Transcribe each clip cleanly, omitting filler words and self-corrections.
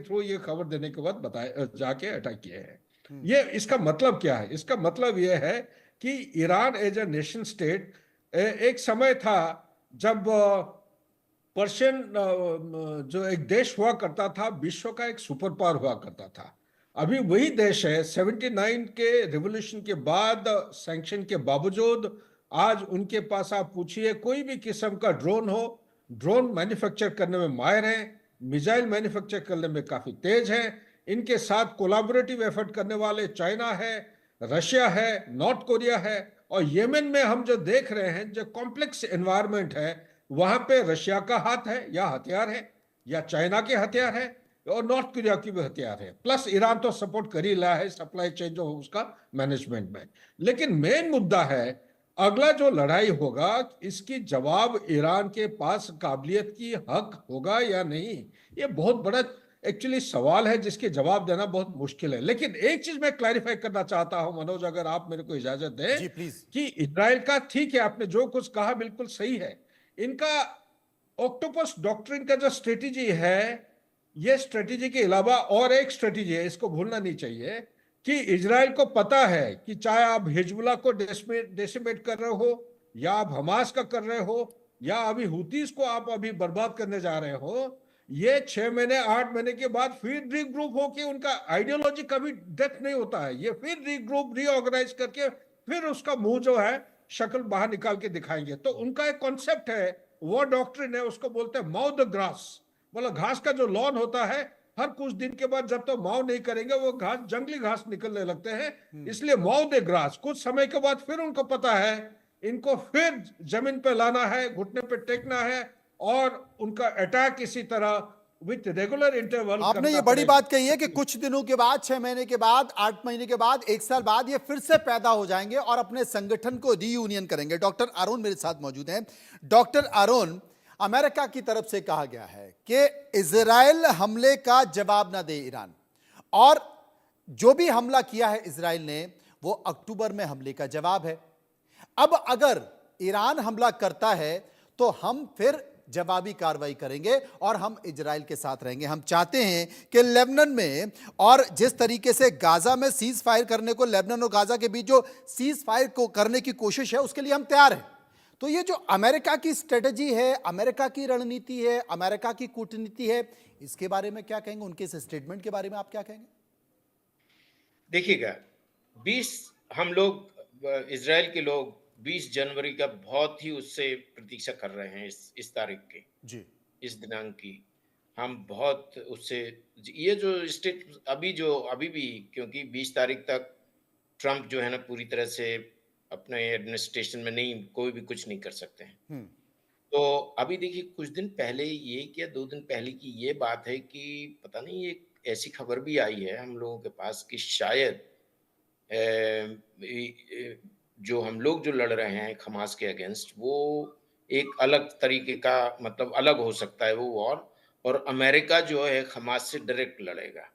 Through ये खबर देने के बाद बताए जाके अटैक किए हैं। हम्म। ये इसका मतलब क्या है? इसका मतलब ये है कि Iran as a nation state, एक समय था जब पर्शियन जो एक देश हुआ करता था, विश्व का एक सुपर पावर हुआ करता था। अभी वही देश है। 79 के रिवॉल्यूशन के बाद, सैंक्शन के बावजूद, आज उनके पास आप पूछिए कोई भी किस्म का ड्रोन हो, ड्रोन मैन्युफैक्चर करने में माहिर हैं, मिसाइल मैन्युफैक्चर करने में काफी तेज हैं। इनके साथ कोलाबोरेटिव एफर्ट करने वाले चाइना है, रशिया है, नॉर्थ कोरिया है। और येमेन में हम जो देख रहे हैं, जो कॉम्प्लेक्स एनवायरनमेंट है, वहां पे रशिया का हाथ है या हथियार है, या चाइना के हथियार है, और नॉर्थ कोरिया की भी हथियार है। प्लस ईरान तो सपोर्ट कर ही रहा है सप्लाई चेन जो उसका मैनेजमेंट में। लेकिन मेन मुद्दा है, अगला जो लड़ाई होगा, इसकी जवाब ईरान के पास काबिलियत की हक होगा या नहीं, ये बहुत बड़ा एक्चुअली सवाल है जिसके जवाब देना बहुत मुश्किल है। लेकिन एक चीज मैं क्लैरिफाई करना चाहता हूं मनोज, अगर आप मेरे को इजाजत दें, जी प्लीज। कि इजराइल का ठीक है, आपने जो कुछ कहा बिल्कुल सही है। इनका ऑक्टोपस डॉक्ट्रिन का जो स्ट्रेटेजी है, ये स्ट्रेटेजी के अलावा और एक स्ट्रेटेजी है, इसको भूलना नहीं चाहिए, कि इजराइल को पता है कि चाहे आप हिजबुल्लाह को डेसिमेट कर रहे हो, या आप हमास का कर रहे हो, या अभी हुतीस को आप अभी बर्बाद करने जा रहे हो, ये 6 महीने 8 महीने के बाद फिर रीग्रुप होके, उनका आइडियोलॉजी कभी डेथ नहीं होता है, ये फिर रीग्रुप रीऑर्गेनाइज करके फिर उसका मुंह जो है शक्ल बाहर निकाल के दिखाएंगे। तो उनका एक कॉन्सेप्ट है, वो डॉक्ट्रिन है, उसको बोलते हैं माउ द ग्रास। मतलब घास का जो लॉन होता है, हर कुछ दिन के बाद जब तक तो माव नहीं करेंगे वो घास, जंगली घास निकलने लगते हैं। इसलिए माव दे ग्रास, कुछ समय के बाद फिर उनको पता है इनको फिर जमीन पे लाना है, घुटने पे टेकना है, और उनका अटैक इसी तरह विथ रेगुलर इंटरवल आपने ये करना बड़ी पड़ेगा। बात कही है कि कुछ दिनों के बाद, 6 महीने के बाद, 8 महीने के बाद, 1 साल बाद ये फिर से पैदा हो जाएंगे और अपने संगठन को रीयूनियन करेंगे। डॉक्टर आरोन मेरे साथ मौजूद हैं। डॉक्टर आरोन, अमेरिका की तरफ से कहा गया है कि इजराइल हमले का जवाब ना दे ईरान, और जो भी हमला किया है इजराइल ने वो अक्टूबर में हमले का जवाब है। अब अगर ईरान हमला करता है तो हम फिर जवाबी कार्रवाई करेंगे और हम इजराइल के साथ रहेंगे। हम चाहते हैं कि लेबनान में, और जिस तरीके से गाजा में सीज फायर करने को, लेबनान और गाजा के बीच जो सीज फायर को करने की कोशिश है, उसके लिए हम तैयार हैं। तो ये जो अमेरिका की स्ट्रेटजी है, अमेरिका की रणनीति है, अमेरिका की कूटनीति है, इसके बारे में क्या कहेंगे? उनके इस स्टेटमेंट के बारे में आप क्या कहेंगे? देखिएगा, 20 हम लोग इजराइल के लोग 20 जनवरी का बहुत ही उससे प्रतीक्षा कर रहे हैं, इस तारीख की, जी। इस दिनांक की। हम बहुत उससे, ये जो स्टेट अभी भी, क्योंकि 20 तारीख तक ट्रंप जो है ना पूरी तरह से अपने एडमिनिस्ट्रेशन में नहीं, कोई भी कुछ नहीं कर सकते हैं। हम्म। तो अभी देखिए, कुछ दिन पहले ये, क्या 2 दिन पहले की ये बात है कि पता नहीं, एक ऐसी खबर भी आई है हम लोगों के पास कि शायद जो हम लोग जो लड़ रहे हैं हमास के अगेंस्ट, वो एक अलग तरीके का, मतलब अलग हो सकता है वो वॉर, और अमेरिका जो है हमास से डायरेक्ट लड़ेगा।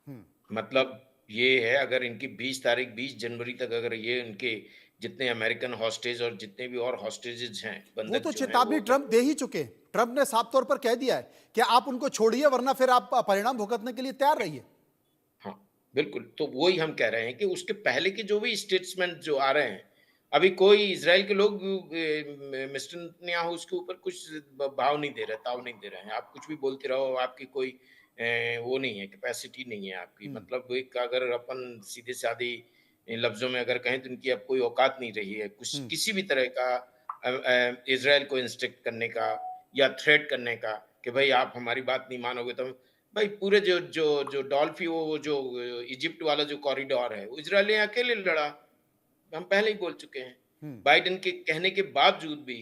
हम्म। मतलब ये है, अगर इनकी 20 जनवरी तक अगर ये इनके जितने अमेरिकन हॉस्टेज और जितने भी और हॉस्टेजेस हैं, वो बंधक तो जो हैं, वो चेतावनी अगर, ट्रंप दे ही चुके हैं। ट्रंप ने साफ तौर पर कह दिया है कि आप उनको छोड़िए, वरना फिर आप परिणाम भुगतने के लिए तैयार रहिए। हाँ, बिल्कुल। तो वही हम कह रहे हैं कि उसके पहले के जो भी स्टेट्समेंट जो आ रहे हैं, अभी कोई इज़राइल के लोग मिस्टर नेतन्याहू उसके ऊपर कुछ भाव नहीं दे रहे, ताव नहीं दे रहे हैं। आप कुछ भी बोलते रहो, आपकी कोई वो नहीं है, कैपेसिटी नहीं है आपकी। हम्म। मतलब एक, अगर अपन सीधे-सादी लफ्ज़ों में अगर कहें, तो इनकी अब कोई औकात नहीं रही है, कुछ हम्म। किसी भी तरह का इज़राइल को इंस्ट्रक्ट करने का या थ्रेट करने का, कि भई आप हमारी बात नहीं मानोगे तो भाई पूरे जो जो जो डॉल्फी, वो जो इजिप्ट वाला जो कॉरिडोर है, वो इजराइल ने अकेले लड़ा। हम पहले ही बोल चुके हैं। हम्म। बाइडेन के कहने के बावजूद भी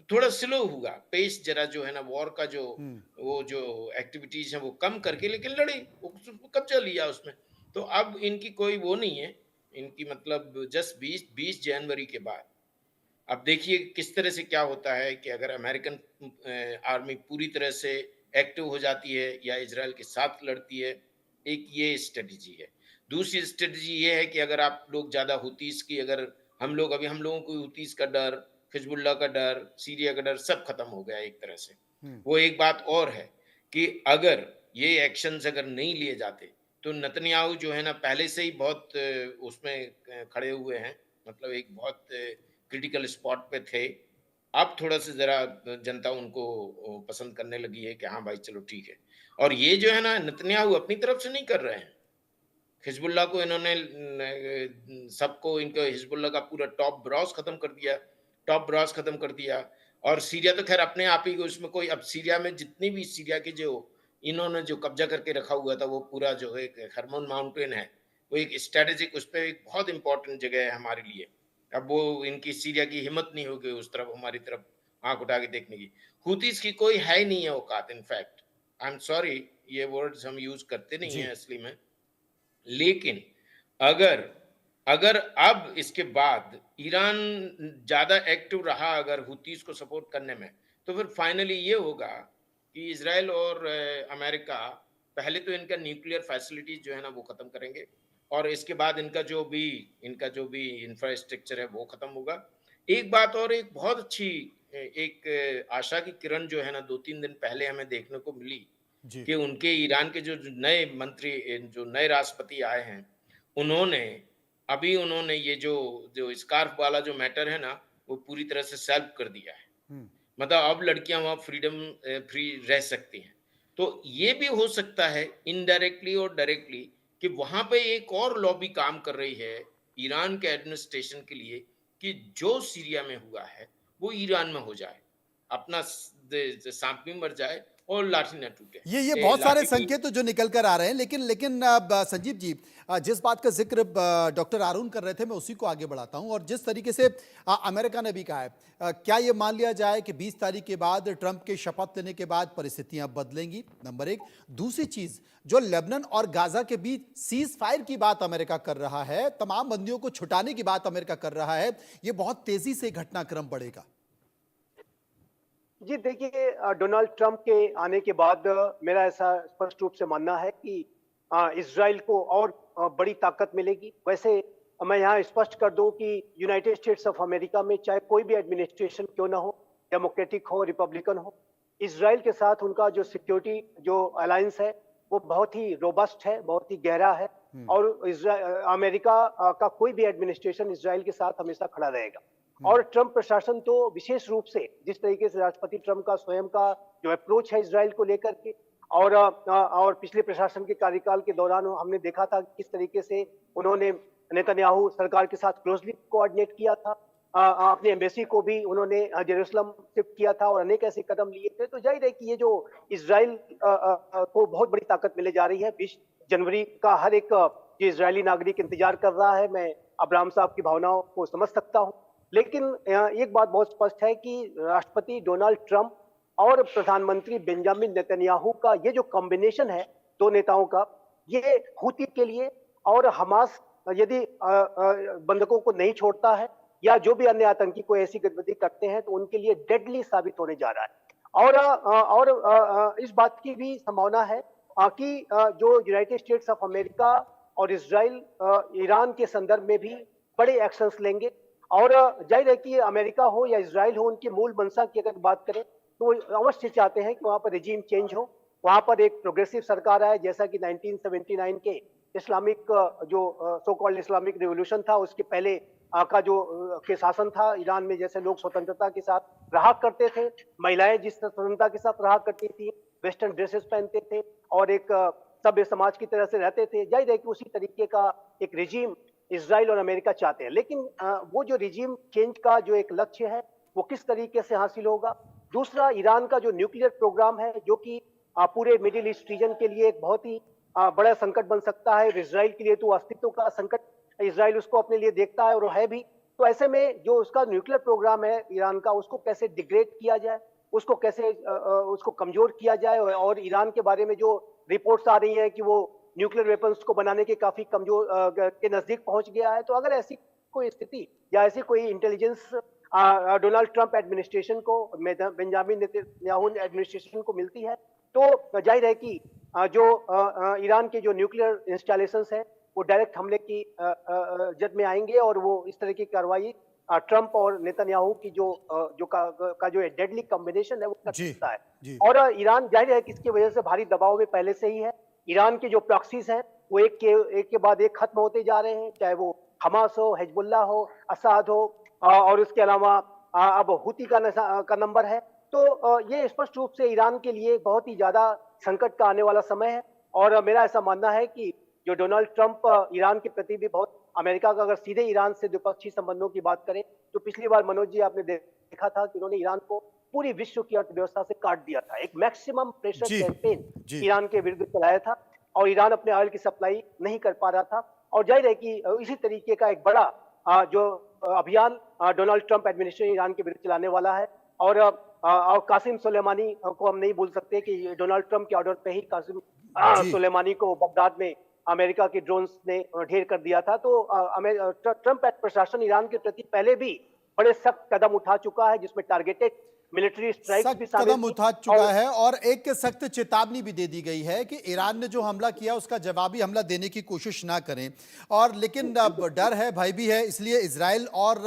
थोड़ा स्लो हुआ पेस, जरा जो है ना वॉर का जो हम्म। वो जो एक्टिविटीज है वो कम करके, लेकिन लड़ी, वो कब्जा लिया उसमें। तो अब इनकी कोई वो नहीं है, इनकी मतलब जस्ट 20 जनवरी के बाद। अब देखिए किस तरह से क्या होता है कि अगर अमेरिकन आर्मी पूरी तरह से एक्टिव हो जाती है या इजराइल के साथ लड़ती है, एक ये स्ट्रेटजी है। दूसरी स्ट्रेटजी ये है कि अगर आप लोग ज़्यादा हुतीस की, अगर हम लोगों को हुतीस का डर, हिजबुल्लाह का डर, सीरिया का डर सब खत्म हो गया एक तरह से। हम्म। वो एक बात और है कि अगर ये एक्शंस अगर नहीं लिए जाते, तो नेतन्याहू जो है ना पहले से ही बहुत उसमें खड़े हुए हैं, मतलब एक बहुत क्रिटिकल स्पॉट पे थे। अब थोड़ा-सा ज़रा जनता उनको पसंद करने लगी है कि हाँ भाई चलो ठीक है। और ये जो है ना नेतन्याहू अपनी तरफ से नहीं कर रहे हैं। हिज़्बुल्लाह को इन्होंने सबको इनका हिज़्बुल्लाह का पूरा टॉप ब्रास खत्म कर दिया। और सीरिया तो ख़ैर अपने आप ही उसमें कोई, अब सीरिया में जितनी भी सीरिया के जो इन्होंने जो कब्ज़ा करके रखा हुआ था, वो पूरा जो है एक हरमोन माउंटेन है, वो एक स्ट्रैटेजिक उस पे एक बहुत इम्पोर्टेंट जगह है हमारे लिए। अब वो इनकी सीरिया की हिम्मत नहीं होगी उस तरफ हमारी तरफ आँख उठा के देखने की। हूथीज़ की कोई है ही नहीं है औकात, in fact I am sorry, ये वर्ड्स हम यूज़ करते नहीं हैं जी। असली में। लेकिन अगर अगर अब इसके बाद ईरान ज़्यादा एक्टिव रहा अगर हुतीज़ को सपोर्ट करने में, तो फिर फाइनली ये होगा कि इज़राइल और अमेरिका पहले तो इनका न्यूक्लियर फैसिलिटीज़ जो है ना वो ख़त्म करेंगे, और इसके बाद इनका जो भी इंफ्रास्ट्रक्चर है वो ख़त्म होगा। एक बात और, एक बहुत अच्छी एक आशा की किरण जो है ना 2-3 दिन पहले हमें देखने को मिली जी। कि उनके ईरान के जो जो नए मंत्री जो नए राष्ट्रपति आए हैं, उन्होंने ये जो जो स्कार्फ वाला जो मैटर है ना, वो पूरी तरह से सॉल्व कर दिया है। हम्म। मतलब अब लड़कियाँ वहाँ फ्री रह सकती हैं। तो ये भी हो सकता है इनडायरेक्टली और डायरेक्टली कि वहाँ पे एक और लॉबी काम कर रही है ईरान के एडमिनिस्ट्रेशन के लिए कि जो सीरिया में हुआ है, वो ईरान में हो जाए। अपना साँप भी मर जाए और लाठी ना टूटे। ये बहुत सारे लाठी की संकेत तो जो निकल कर आ रहे हैं, लेकिन संजीव जी, जिस बात का जिक्र डॉक्टर आरून कर रहे थे, मैं उसी को आगे बढ़ाता हूं। और जिस तरीके से अमेरिका ने भी कहा है, क्या ये मान लिया जाए कि 20 तारीख के बाद, ट्रंप के शपथ लेने के बाद परिस्थितियां बदलेंगी? नंबर एक। दूसरी चीज, जो लेबनान और गाजा के बीच सीज फायर की बात अमेरिका कर रहा है, तमाम बंदियों को छुटाने की बात अमेरिका कर रहा है, ये बहुत तेजी से घटनाक्रम बढ़ेगा। जी देखिए, डोनाल्ड ट्रंप के आने के बाद मेरा ऐसा स्पष्ट रूप से मानना है कि इजराइल को और बड़ी ताकत मिलेगी। वैसे मैं यहाँ स्पष्ट कर दूं कि यूनाइटेड स्टेट्स ऑफ अमेरिका में चाहे कोई भी एडमिनिस्ट्रेशन क्यों ना हो, डेमोक्रेटिक हो, रिपब्लिकन हो, इजराइल के साथ उनका जो सिक्योरिटी जो अलायंस है वो बहुत ही रोबस्ट है, बहुत ही गहरा है। और अमेरिका का कोई भी एडमिनिस्ट्रेशन इजराइल के साथ हमेशा खड़ा रहेगा। और ट्रंप प्रशासन तो विशेष रूप से जिस तरीके से राष्ट्रपति ट्रंप का स्वयं का जो अप्रोच है इजराइल को लेकर के, और पिछले प्रशासन के कार्यकाल के दौरान हमने देखा था किस तरीके से उन्होंने नेतन्याहू सरकार के साथ क्लोजली कोऑर्डिनेट किया था। अपने एम्बेसी को भी उन्होंने जेरूसलम शिफ्ट किया था और अनेक ऐसे कदम लिए थे। तो जाहिर है कि ये जो इजराइल को बहुत बड़ी ताकत मिले जा रही है। 20 जनवरी का हर एक जो इजरायली नागरिक इंतजार कर रहा है। मैं अब्राहम साहब की भावनाओं को समझ सकता हूं। लेकिन एक बात बहुत स्पष्ट है कि राष्ट्रपति डोनाल्ड ट्रंप और प्रधानमंत्री बेंजामिन नेतन्याहू का ये जो कॉम्बिनेशन है दो नेताओं का, ये हूती के लिए और हमास यदि बंधकों को नहीं छोड़ता है या जो भी अन्य आतंकी कोई ऐसी गतिविधि करते हैं तो उनके लिए डेडली साबित होने जा रहा है। और इस बात की भी संभावना है कि जो यूनाइटेड स्टेट्स ऑफ अमेरिका और इजराइल ईरान के संदर्भ में भी बड़े एक्शंस लेंगे। और जाहिर है कि अमेरिका हो या इजराइल हो, उनकी मूल मंशा की अगर बात करें तो अवश्य चाहते हैं कि वहां पर रिजीम चेंज हो, वहां पर एक प्रोग्रेसिव सरकार आए, जैसा कि 1979 के इस्लामिक जो सो कॉल्ड इस्लामिक रिवॉल्यूशन था उसके पहले का जो के शासन था ईरान में, जैसे लोग स्वतंत्रता के साथ रहा करते थे, महिलाएं जिस स्वतंत्रता के साथ रहा करती थी, वेस्टर्न ड्रेसेस पहनते थे और एक सभ्य समाज की तरह से रहते थे। जाहिर है कि उसी तरीके का एक रिजीम इजराइल और अमेरिका चाहते हैं। लेकिन वो जो रिजीम चेंज का जो एक लक्ष्य है वो किस तरीके से हासिल होगा। दूसरा, ईरान का जो न्यूक्लियर प्रोग्राम है जो कि पूरे मिडिल ईस्ट रीजन के लिए एक बहुत ही बड़ा संकट बन सकता है। इजराइल के लिए तो अस्तित्व का संकट, इजराइल उसको अपने लिए देखता है और है भी। तो ऐसे में जो उसका न्यूक्लियर प्रोग्राम है ईरान का, उसको कैसे डिग्रेड किया जाए, उसको कैसे उसको कमजोर किया जाए। और ईरान के बारे में जो रिपोर्ट्स आ रही हैं कि वो न्यूक्लियर वेपन्स को बनाने के काफी कमजोर के नजदीक पहुंच गया है। तो अगर ऐसी कोई स्थिति या ऐसी कोई इंटेलिजेंस डोनाल्ड ट्रंप एडमिनिस्ट्रेशन को, बेंजामिन नेतन्याहू एडमिनिस्ट्रेशन को मिलती है तो जाहिर है कि जो ईरान के जो न्यूक्लियर इंस्टॉलेशंस है वो डायरेक्ट हमले की जद में आएंगे और वो इस तरह की कार्रवाई ट्रंप और नेतन्याहू की का जो डेडली कॉम्बिनेशन है वो कर जी सकता है। जी और ईरान जाहिर है कि इसकी वजह से भारी दबाव में पहले से ही है। ईरान के जो प्रॉक्सीज हैं वो एक के बाद एक खत्म होते जा रहे हैं, चाहे वो हमास हो, हिजबुल्लाह हो, असाद हो, और उसके अलावा अब हुती का नंबर है। तो ये स्पष्ट रूप से ईरान के लिए बहुत ही ज्यादा संकट का आने वाला समय है। और मेरा ऐसा मानना है कि जो डोनाल्ड ट्रंप ईरान के प्रति भी बहुत, अमेरिका का अगर सीधे ईरान से द्विपक्षीय संबंधों की बात करें तो पिछली बार मनोज जी आपने देखा था कि उन्होंने ईरान को पूरी विश्व की अर्थव्यवस्था से काट दिया था। एक मैक्सिमम प्रेशर जी कैंपेन जी ईरान के विरुद्ध चलाया था और ईरान अपने ऑयल की सप्लाई नहीं कर पा रहा था। और जाहिर है कि इसी तरीके का एक बड़ा जो अभियान डोनाल्ड ट्रंप एडमिनिस्ट्रेशन ईरान के विरुद्ध चलाने वाला है। और कासिम सुलेमानी को हम नहीं भूल सकते कि डोनाल्ड ट्रंप के ऑर्डर पे ही कासिम जी सुलेमानी को बगदाद में अमेरिका के ड्रोन्स ने ढेर कर दिया था। तो ट्रंप प्रशासन ईरान के प्रति पहले भी बड़े सख्त कदम उठा चुका है, जिसमें टारगेटेड मिलिट्री स्ट्राइक्स भी सख्त शामिल कदम थी। उठा चुका और है और एक सख्त चेतावनी भी दे दी गई है कि ईरान ने जो हमला किया उसका जवाबी हमला देने की कोशिश ना करें। और लेकिन अब डर है, भय भी है, इसलिए इजराइल और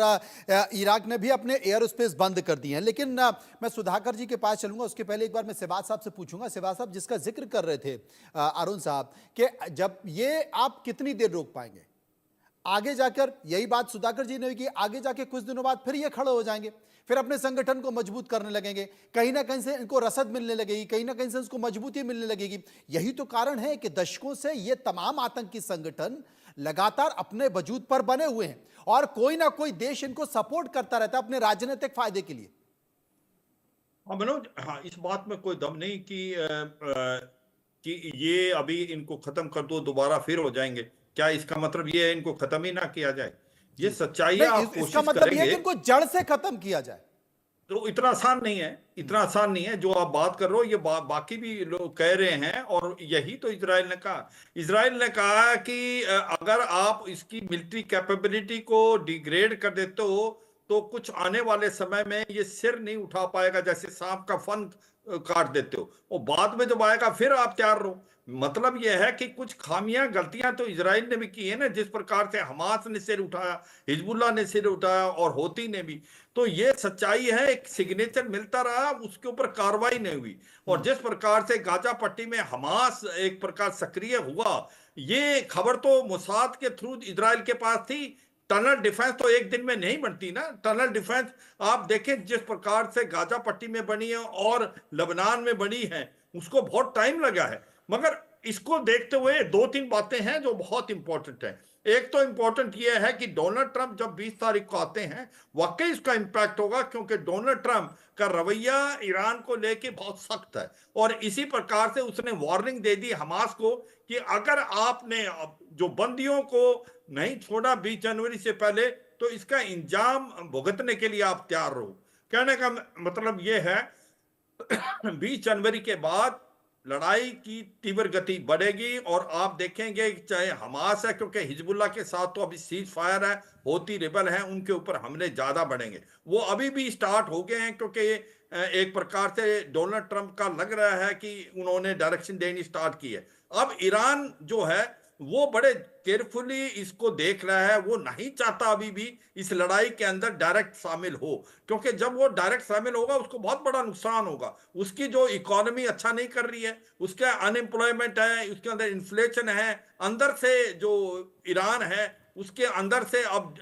इराक ने भी अपने एयर स्पेस बंद कर दिए हैं। लेकिन मैं सुधाकर जी के पास चलूंगा, उसके पहले एक बार मैं सिवाज साहब से पूछूंगा। सिवाज साहब, जिसका जिक्र कर रहे थे अरुण साहब कि जब ये आप कितनी देर रोक पाएंगे आगे जाकर, यही बात सुधाकर जी ने की, आगे जाके कुछ दिनों बाद फिर ये खड़े हो जाएंगे, फिर अपने संगठन को मजबूत करने लगेंगे, कहीं ना कहीं से इनको रसद मिलने लगेगी, कहीं ना कहीं से इसको मजबूती मिलने लगेगी। यही तो कारण है कि दशकों से ये तमाम आतंकी संगठन लगातार अपने वजूद पर बने हुए हैं और कोई ना कोई देश इनको सपोर्ट करता रहता है अपने राजनीतिक फायदे के लिए। हाँ मनोज, हाँ इस बात में कोई दम नहीं कि ये अभी इनको खत्म कर दो दोबारा फिर हो जाएंगे। क्या इसका मतलब ये है इनको खत्म ही ना किया जाए? ये सच्चाई है, नहीं, आप इसका कोशिश मतलब यह है करेंगे कि इनको जड़ से खत्म किया जाए। तो इतना आसान नहीं है, इतना आसान नहीं है जो आप बात कर रहे हो। ये बाकी भी लोग कह रहे हैं और यही तो इजराइल ने कहा। इजराइल ने कहा कि अगर आप इसकी मिलिट्री कैपेबिलिटी को डिग्रेड कर देते हो तो कुछ आने वाले समय में ये सिर नहीं उठा पाएगा, जैसे सांप का फन काट देते हो, और बाद में जब आएगा फिर आप तैयार रहो। मतलब यह है कि कुछ खामियां गलतियां तो इजराइल ने भी की है ना, जिस प्रकार से हमास ने सिर उठाया, हिजबुल्लाह ने सिर उठाया और होती ने भी। तो ये सच्चाई है, एक सिग्नेचर मिलता रहा, उसके ऊपर कार्रवाई नहीं हुई। और जिस प्रकार से गाजा पट्टी में हमास एक प्रकार सक्रिय हुआ, ये खबर तो मोसाद के थ्रू इजराइल के पास थी। टनल डिफेंस तो एक दिन में नहीं बनती ना। टनल डिफेंस आप देखें जिस प्रकार से गाजा पट्टी में बनी है और लबनान में बनी है, उसको बहुत टाइम लगा है। मगर इसको देखते हुए दो तीन बातें हैं जो बहुत इंपॉर्टेंट है। एक तो इंपॉर्टेंट यह है कि डोनाल्ड ट्रंप जब 20 तारीख को आते हैं, वाकई इसका इंपैक्ट होगा, क्योंकि डोनाल्ड ट्रंप का रवैया ईरान को लेके बहुत सख्त है। और इसी प्रकार से उसने वार्निंग दे दी हमास को कि अगर आपने जो बंदियों को नहीं छोड़ा 20 जनवरी से पहले, तो इसका इंजाम भुगतने के लिए आप तैयार रहो। कहने का मतलब यह है 20 जनवरी के बाद लड़ाई की तीव्र गति बढ़ेगी। और आप देखेंगे चाहे हमास है, क्योंकि हिजबुल्लाह के साथ तो अभी सीज फायर है, होती रिबल है, उनके ऊपर हमले ज्यादा बढ़ेंगे। वो अभी भी स्टार्ट हो गए हैं, क्योंकि एक प्रकार से डोनाल्ड ट्रंप का लग रहा है कि उन्होंने डायरेक्शन देनी स्टार्ट की है। अब ईरान जो है वो बड़े केयरफुली इसको देख रहा है, वो नहीं चाहता अभी भी इस लड़ाई के अंदर डायरेक्ट शामिल हो, क्योंकि जब वो डायरेक्ट शामिल होगा उसको बहुत बड़ा नुकसान होगा। उसकी जो इकोनॉमी अच्छा नहीं कर रही है, उसका अनएम्प्लॉयमेंट है, उसके अंदर इन्फ्लेशन है, अंदर से जो ईरान है उसके अंदर से अब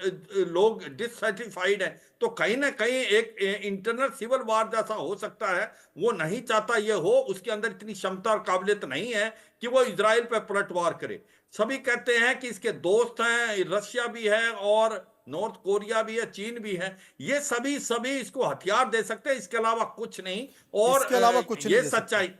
लोग डिससेटिस्फाइड है, तो कहीं ना कहीं एक इंटरनल सिविल वार जैसा हो सकता है। वो नहीं चाहता ये हो, उसके अंदर इतनी क्षमता और काबिलियत नहीं है कि वो इजराइल पर पलटवार करे। सभी कहते हैं कि इसके दोस्त हैं, रशिया भी है और नॉर्थ कोरिया भी है, चीन भी है, ये सभी इसको हथियार दे सकते हैं, इसके अलावा कुछ नहीं। और इसके अलावा कुछ नहीं ये दे सकते। सच्चाई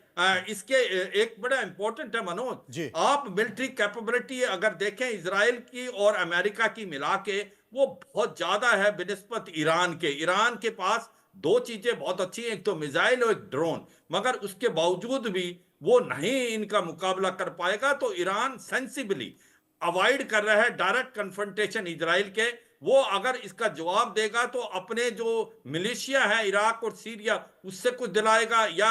इसके एक बड़ा इंपॉर्टेंट है मनोज। जी। आप मिलिट्री कैपेबिलिटी अगर देखें इजराइल की और अमेरिका की मिला के, वो बहुत ज्यादा है बिनिस्बत ईरान के। ईरान के पास दो चीजें बहुत अच्छी हैं, एक तो मिसाइल और एक ड्रोन, मगर उसके बावजूद भी वो नहीं इनका मुकाबला कर पाएगा। तो ईरान सेंसिबली अवॉइड कर रहा है डायरेक्ट कन्फ्रंटेशन इजराइल के। वो अगर इसका जवाब देगा तो अपने जो मिलिशिया है इराक और सीरिया उससे कुछ दिलाएगा, या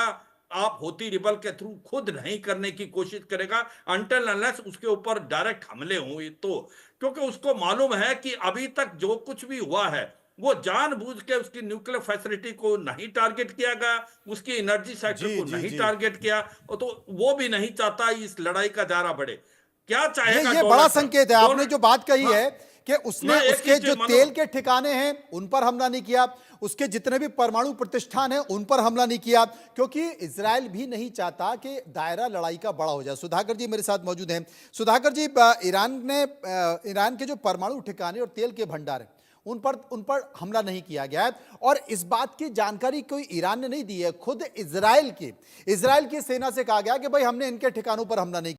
आप होती रिबल के थ्रू खुद नहीं करने की कोशिश करेगा अनटिल अनलेस उसके ऊपर डायरेक्ट हमले हुए। तो क्योंकि उसको मालूम है कि अभी तक जो कुछ भी हुआ है वो जानबूझ के उसकी न्यूक्लियर फैसिलिटी को नहीं टारगेट किया गया, उसकी एनर्जी सेक्टर जी को जी नहीं जी टारगेट किया, और तो वो भी नहीं चाहता इस लड़ाई का दायरा बढ़े। क्या चाहेगा ये बड़ा डोनाल्ड ट्रंप? संकेत है आपने डोनाल्ड- जो बात कही हाँ, है कि उसने मैं एक उसके ही जो चीज तेल मानो, के ठिकाने हैं उन पर हमला नहीं किया, उसके जितने भी परमाणु प्रतिष्ठान हैं उन पर हमला नहीं किया, क्योंकि इजराइल भी नहीं चाहता कि दायरा लड़ाई का बड़ा हो जाए। सुधाकर जी मेरे साथ मौजूद हैं। सुधाकर जी, ईरान के जो परमाणु ठिकाने और तेल के भंडार हैं उन पर हमला नहीं किया गया है, और इस बात की जानकारी कोई ईरान ने नहीं दी है, खुद इजराइल की सेना से कहा गया कि भाई हमने इनके ठिकानों पर हमला नहीं